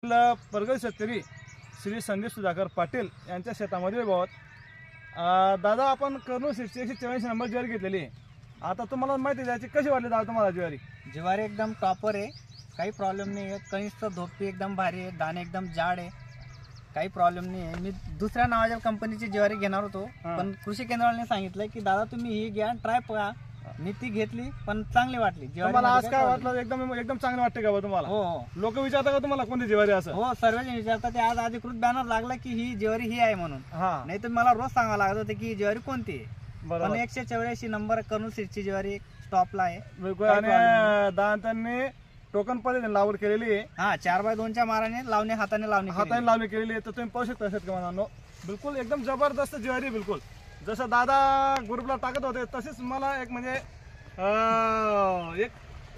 प्रगत शेतकरी श्री संदीप सुधाकर पाटील यांच्या शेतामध्ये उभे आहोत। दादा, आपण कर्नूल 184 नंबर ज्वारी घेतलेली आहे। आता तुम्हाला माहिती द्यायची कशी वाटली दादा तुम्हाला ज्वारी एकदम टॉपर आहे, काही प्रॉब्लेम नाही आहे। कणीस धोपी एकदम भारी आहे, दाणे एकदम जाड आहे, काही प्रॉब्लेम नाही आहे। मी दुसऱ्या नावाच्या कंपनीची ज्वारी घेणार होतो, पण कृषी केंद्राने सांगितलं की दादा तुम्ही ही घ्या, ट्राय करा। मी ती घेतली पण चांगली वाटली ज्वारी। मला आज काय वाटलं, एकदम चांगली वाटते का तुम्हाला? हो, लोक विचारतात का तुम्हाला कोणती ज्वारी असं? हो, सर्वजण विचारतात। आज अधिकृत बॅनर लागला की ही ज्वारी ही आहे म्हणून। नाही तर मला रोज सांगावं लागत होतं की ही ज्वारी कोणती आहे। पण 184 नंबर कर्नूल सीडची ज्वारी स्टॉपला आहे। बिलकुल। आणि दांतांनी टोकन पद्धतीने लागवड केलेली आहे। हा, 4x2च्या माराने लावणे, हाताने लावणी केलेली आहे। तर तुम्ही पाहू शकता शेतकऱ्यांनो, बिलकुल एकदम जबरदस्त ज्वारी। बिलकुल जसं दादा ग्रुपला टाकत होते तसेच मला एक म्हणजे एक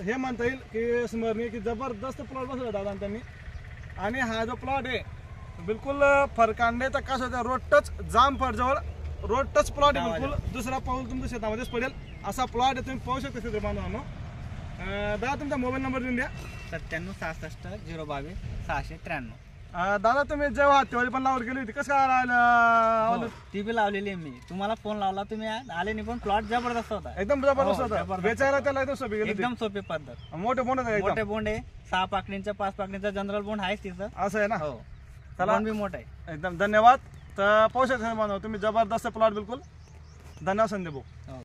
हे म्हणता येईल की स्मरणीय की जबरदस्त प्लॉट बसवला दादा त्यांनी। आणि हा जो प्लॉट आहे बिलकुल फरकांडे तर कसं होतं, रोड टच जाम फडजवळ रोड टच प्लॉट आहे। बिलकुल दुसरा पाऊल तुमच्या शेतामध्येच पडेल असा प्लॉट आहे। तुम्ही पाहू शकता शेतकऱ्यांनो। दादा तुमचा मोबाईल नंबर देऊन द्या। 9766 022 693। दादा तुम्ही जेव्हा तेव्हा पण लागवड केली होती, कसं काय ती बी लावलेली आहे मी। तुम्हाला फोन लावला, तुम्ही आले नाही, पण प्लॉट जबरदस्त होता, एकदम जबरदस्त होता। वेचायला त्याला एकदम सोपी पद्धत। मोठे बोंड मोठे बोंड आहे, 6 पाकणींचा 5 पाकणीचा जनरल बोंड आहे तिथं, असं आहे ना? हो, चला बी मोठा आहे एकदम। धन्यवाद। तर पाहू शकता तुम्ही जबरदस्त प्लॉट, बिलकुल धन्यवाद संदीप भाऊ।